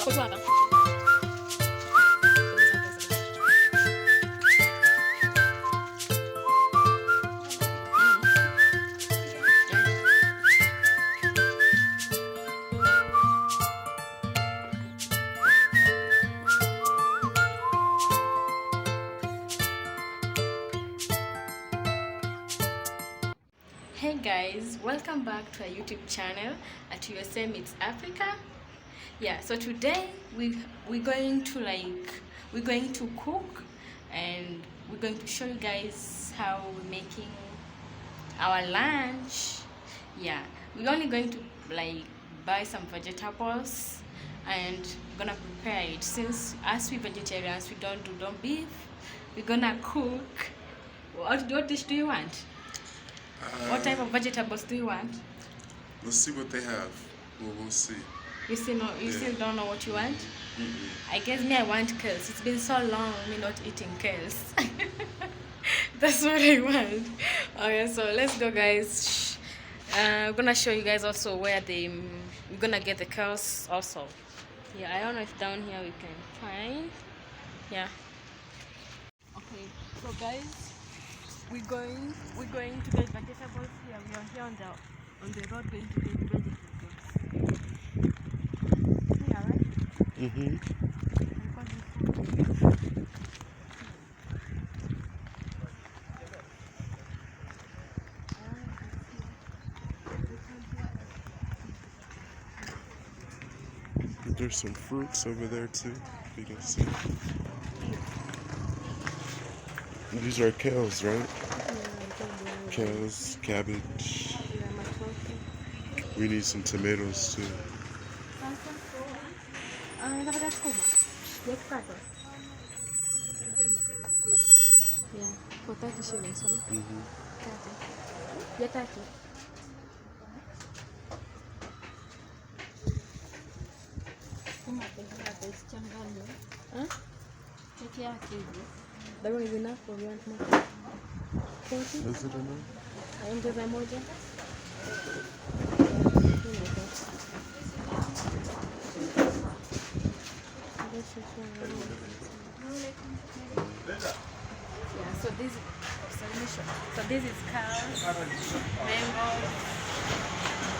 Wako tu hapa. Hey guys, welcome back to our YouTube channel at USM It's Africa. Yeah, so today we're going to cook, and we're going to show you guys how we're making our lunch. Yeah, we're only going to buy some vegetables and we're gonna prepare it. Since as we vegetarians we don't do beef, we're gonna cook. What dish do you want? What type of vegetables do you want? Let's see what they have. We'll see. You still don't know what you want? I guess I want kales. It's been so long me not eating kales. That's what I want. Okay, so let's go, guys. I'm gonna show you guys also where we're gonna get the kales also. Yeah, I don't know if down here we can find. Yeah. Okay, so guys, we're going to get vegetables here. We are here on the road going to get vegetables. Yeah, right? Mm-hmm. There's some fruits over there too, you can see. These are kales, right? Kales, cabbage. We need some tomatoes too. Yeah, for 30 shillings, right? Mm-hmm. 30. Yeah, 30. Huh? That one is enough for you want more? 40? Is it enough? Ongeza moja. Yeah, so this is kale, mango.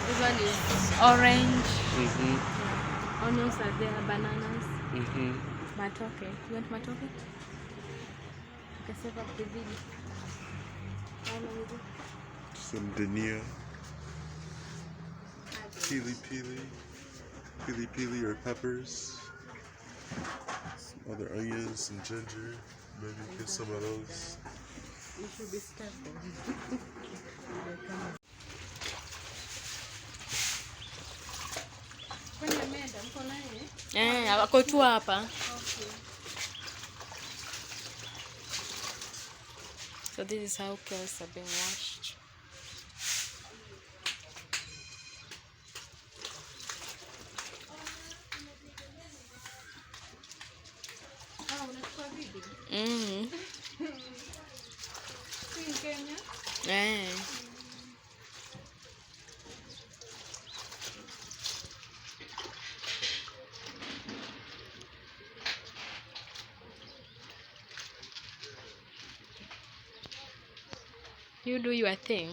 This one is orange. Mm-hmm. Onions are there, bananas. Mm-hmm. Matoke. You want matoke? Okay, save up the video. Some dania. Pili or peppers. Some other onions, some ginger. Maybe get some of those. You should be careful. Wako tu hapa. Okay. So this is how kales are being washed. Mm. In Kenya? Yeah. You do your thing.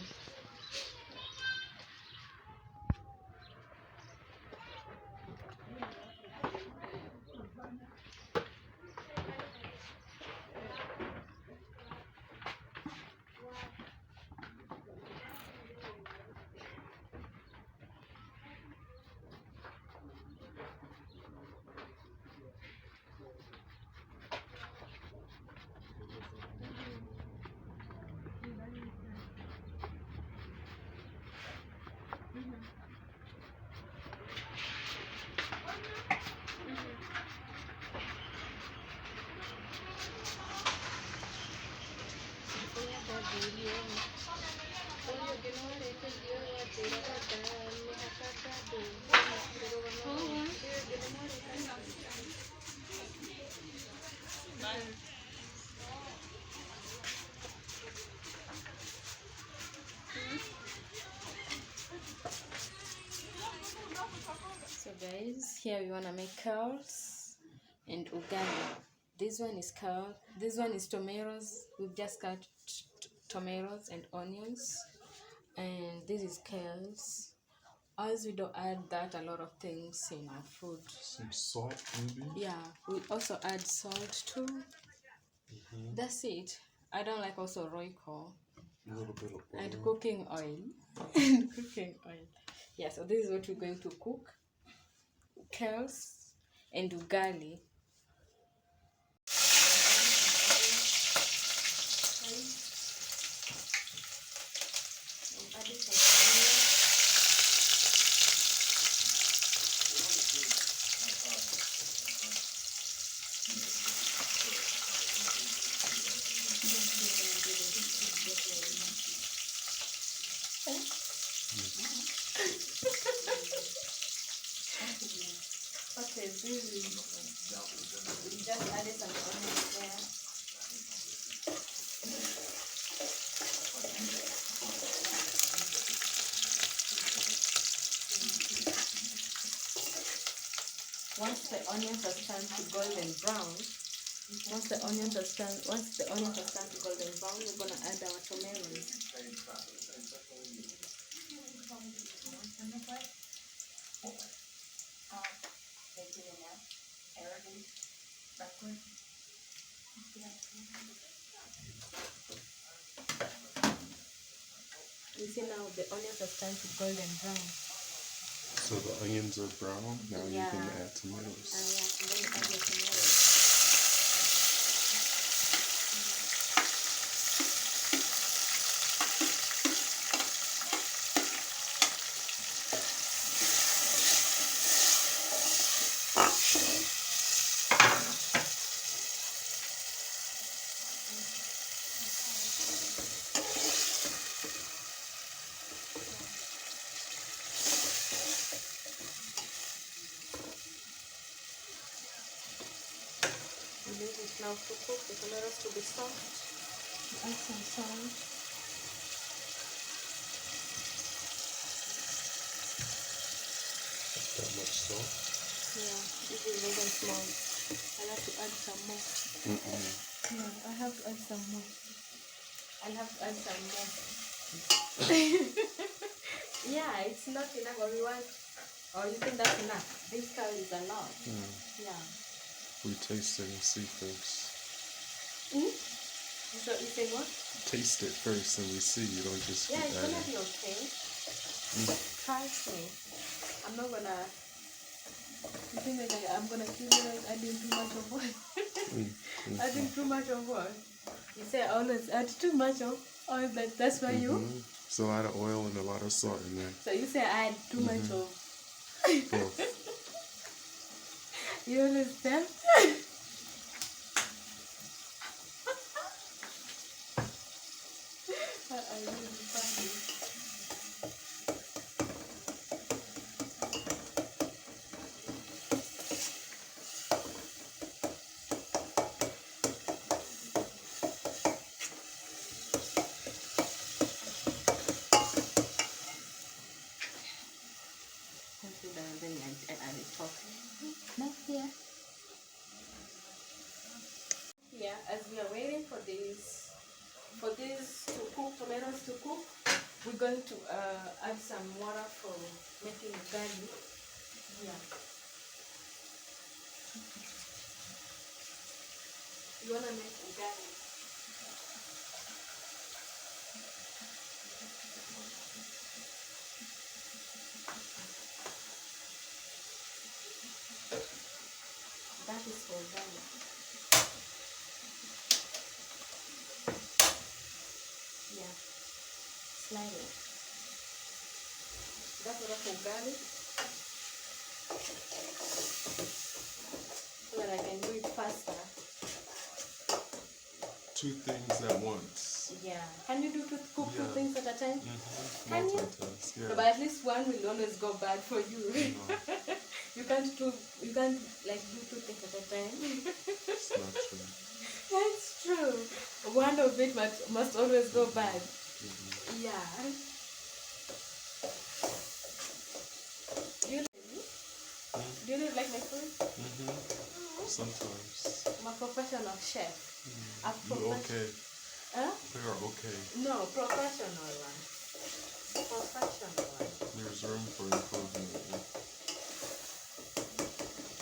So guys, Here we wanna make kales and ugali. This one is kale. This one is tomatoes. We've just cut tomatoes and onions. And this is kales. As we don't add that a lot of things in our food. Some salt, maybe? Yeah, we also add salt too. That's it. I don't like also royco. A little bit of oil. And cooking oil. And cooking oil. Yeah, so this is what we're going to cook. Kales and ugali. Okay, this is we just added some onions there. Once the onions are turned to golden brown, once the onions are turned to golden brown, we're gonna add our tomatoes. You see now the onions are turned to golden brown. So the onions are brown. Now Yeah. you can add tomatoes. And then you add your tomatoes. And this is now to cook the tomatoes to be soft. Add some salt. That much salt? Yeah, this is even small. I'll have to add some more. Yeah, I have to add some more. I'll have to add some more. Yeah, it's not enough, or you want, or you think that's enough. This cow is a lot. Yeah. We taste it and see first. So you say what? Taste it first and we see. You don't just Yeah, keep it's gonna adding. be okay. Trust me. I'm not gonna. You think that I'm gonna kill you like adding too much of what? Adding too much of what? You say I always add too much of oil, but that's why you. There's a lot of oil and a lot of salt in there. So you say I add too much of. Both. You understand? I really funny. Then I add it top. Not here. Yeah, as we are waiting for this to cook, tomatoes to cook, we're going to add some water for making ugali. Yeah. You wanna make ugali? That is for ugali. Yeah. Slide it. That's what for ugali. So that I can do it faster. Two things at once. Yeah. Can you cook two Yeah. things at a time? Can you? Multitask, yeah. No, but at least one will always go bad for you. You can't like do two things at a time. It's not true. That's true. One of it must always go bad. Yeah. You ready? Do you like my food? Sometimes. I'm a professional chef. You okay? Huh? We are okay. No, professional one. Professional one. There's room for improvement.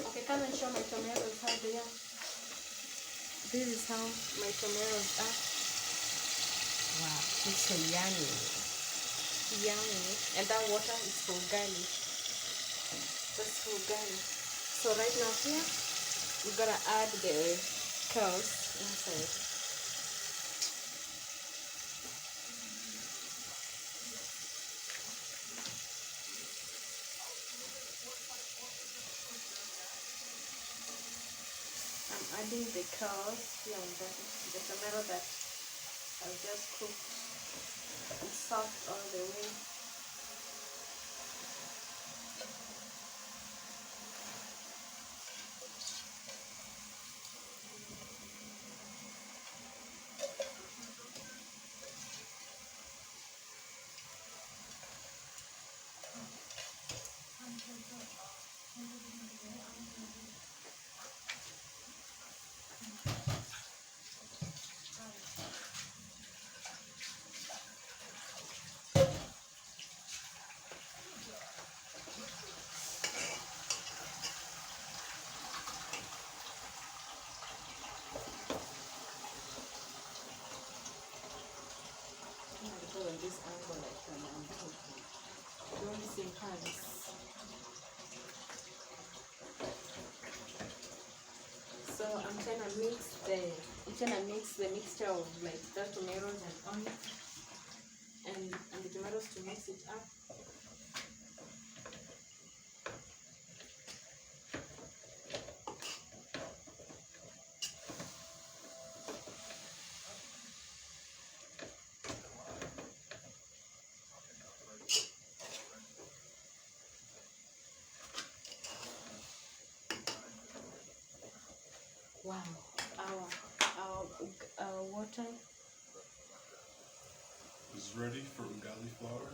Okay, come and show my tomatoes how they are. This is how my tomatoes are. Wow, it's so yummy. Yummy. And that water is for ugali. That's for ugali. So right now here, we're gonna add the kale inside. I'm adding the kale here and the tomato that I've just cooked. It's soft all the way. Go on this angle like I'm cooking. Don't listen hands. So I'm trying to mix the mixture of like the tomatoes and onion and the tomatoes to mix it up. Wow, our water Is ready for ugali flour?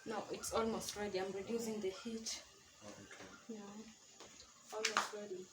no, it's almost ready. I'm reducing the heat. Oh, okay. Yeah, almost ready.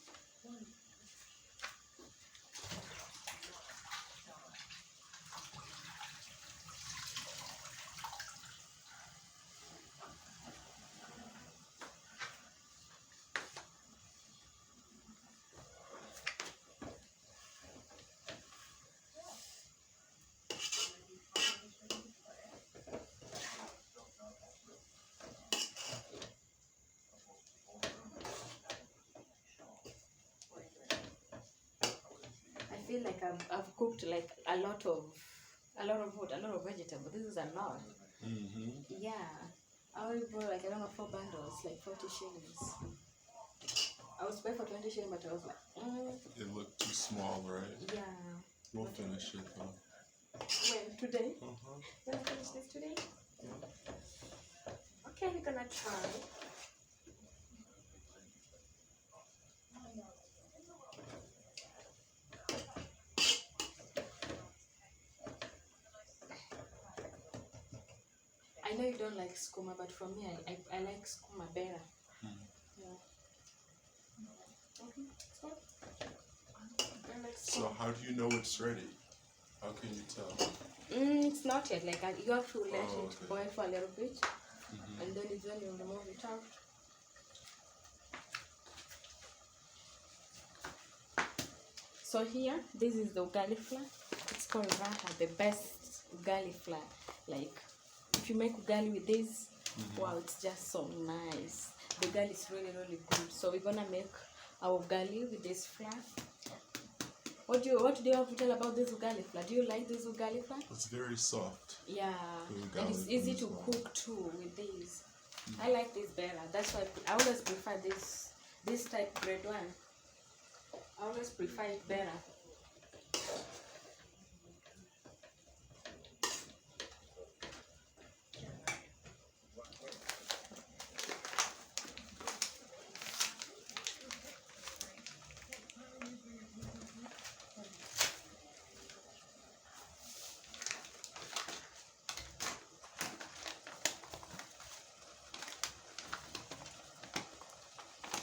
I feel like I've cooked like a lot of food, a lot of vegetable. This is a lot. Yeah. I only bought like I don't know 4 bundles, like 40 shillings. I was paid for 20 shillings, but I was like, It looked too small, right? yeah. We'll finish it though. When today? Uh-huh. You wanna finish this today? Yeah. Okay, we're gonna try. I know you don't like skuma, but for me, I like skuma better. Yeah. Okay, so I like So skuma. how do you know it's ready? How can you tell? It's not yet. Like you have to let Oh, it okay. boil for a little bit, and then it's when you remove it out. So here, this is the ugali flour. It's called raha, the best ugali flour. Like if you make ugali with this, wow, it's just so nice. The ugali is really, really good. So we're gonna make our ugali with this flour. What do you have to tell about this ugali flour? Do you like this ugali flour? It's very soft. Yeah, The and it's ugali easy is to soft. cook too with these. I like this better. That's why I always prefer this type bread one. I always prefer it better.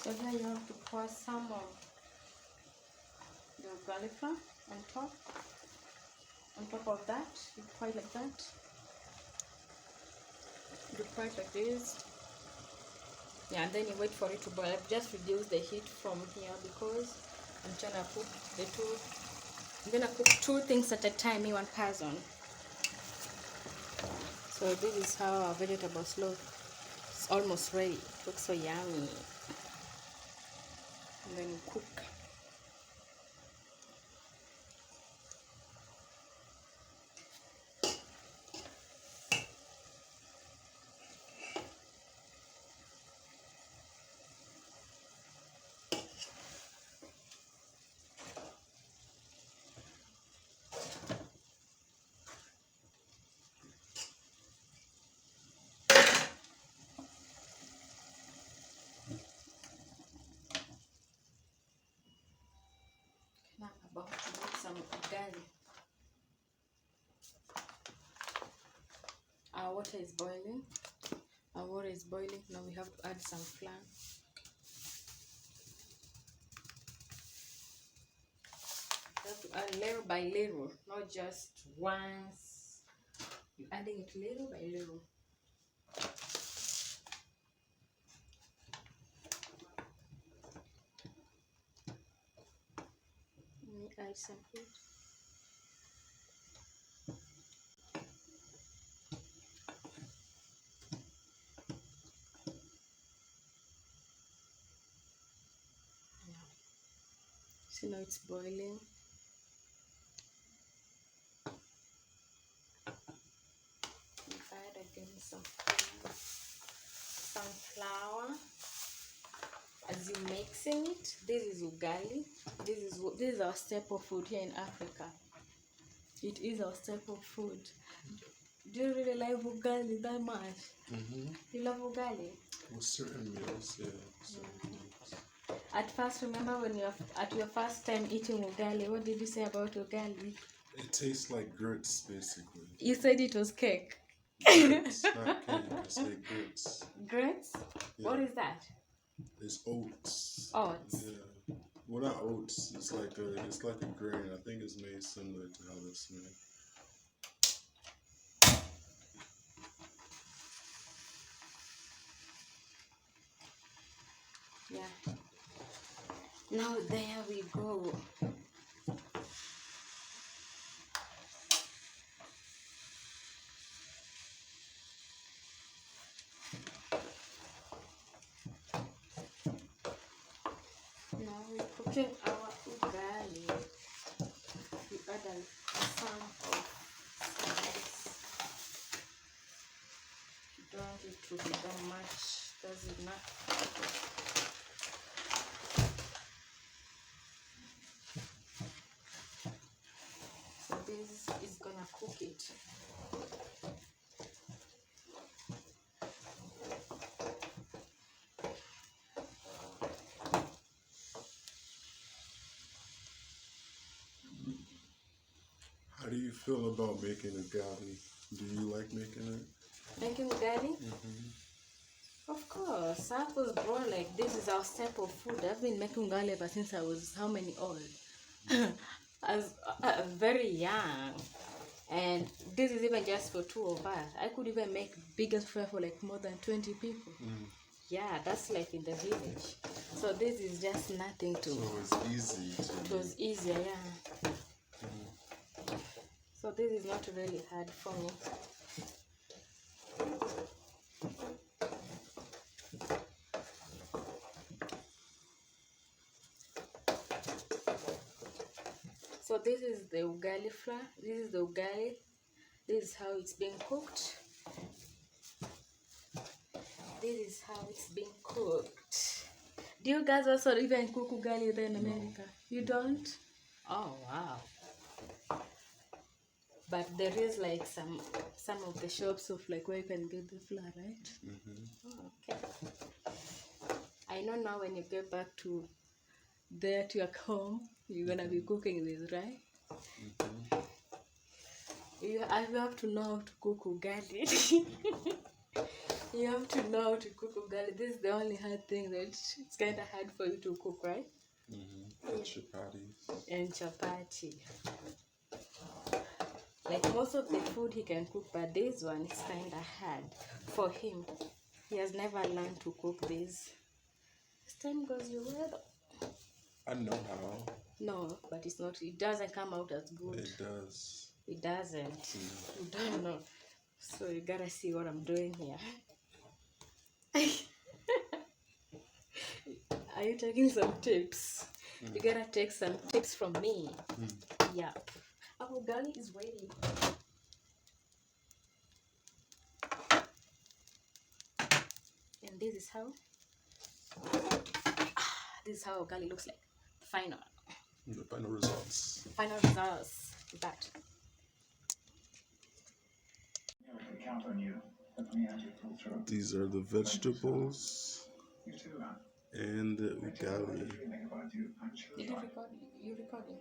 So So here you have to pour some of the garlic flour on top. On top of that, you pour it like that. You pour it like this. Yeah, and then you wait for it to boil. I've just reduce the heat from here because I'm trying to cook the two. I'm gonna cook two things at a time in one person. So this is how our vegetables look. It's almost ready. It looks so yummy. And then you cook. Now I'm about to make some ugali. Our water is boiling. Our water is boiling. Now we have to add some flour. You have to add little by little, not just once. You're adding it little by little. Let me add some food. See, now it's boiling. If I add again some flour. As you're mixing it, this is ugali. This is our staple food here in Africa. It is our staple food. Do you really like ugali that much? Mm-hmm. You love ugali? With certain meals, yeah. Certain meals. At first, remember when you're at your first time eating ugali, what did you say about ugali? It tastes like grits, basically. You said it was cake. Grits, not cake. I say grits. Grits? Yeah. What is that? It's oats. Oats. Yeah. Well, not oats. It's like a grain. I think it's made similar to how that's made. Yeah. Now there we go. Now we're cooking our ugali. We add some of spice. You don't want it to be that much. Does it not? So this is gonna cook it. How do you feel about making ugali? Do you like making it? Making ugali? Mm-hmm. Of course. I was born like this is our staple food. I've been making ugali ever since I was how many old? As very young. And this is even just for 2 of us. I could even make bigger fry for like more than 20 people. Mm. Yeah, that's like in the village. So this is just nothing to. So it's easy to. It was easier, yeah. So this is not really hard for me. So this is the ugali flour. This is the ugali. This is how it's being cooked. This is how it's being cooked. Do you guys also even cook ugali there in America? You don't? Oh wow. But there is like some of the shops of like where you can get the flour, right? Mm-hmm. Oh, okay. I know now when you get back to there to your home, you're gonna be cooking this, right? Mm-hmm. You have to know how to cook ugali. You have to know how to cook ugali. This is the only hard thing that it's kind of hard for you to cook, right? And chapatis. And chapati. Like most of the food he can cook, but this one is kind of hard for him. He has never learned to cook this. As time goes, you will. I know how. No, but it's not. It doesn't come out as good. It does. It doesn't. You don't know. So you gotta see what I'm doing here. Are you taking some tips? You gotta take some tips from me. Yeah. Our ugali is ready. And this is how ugali looks like. Final. The final results. Final results. That. These are the vegetables and the ugali. Did you record? You recording?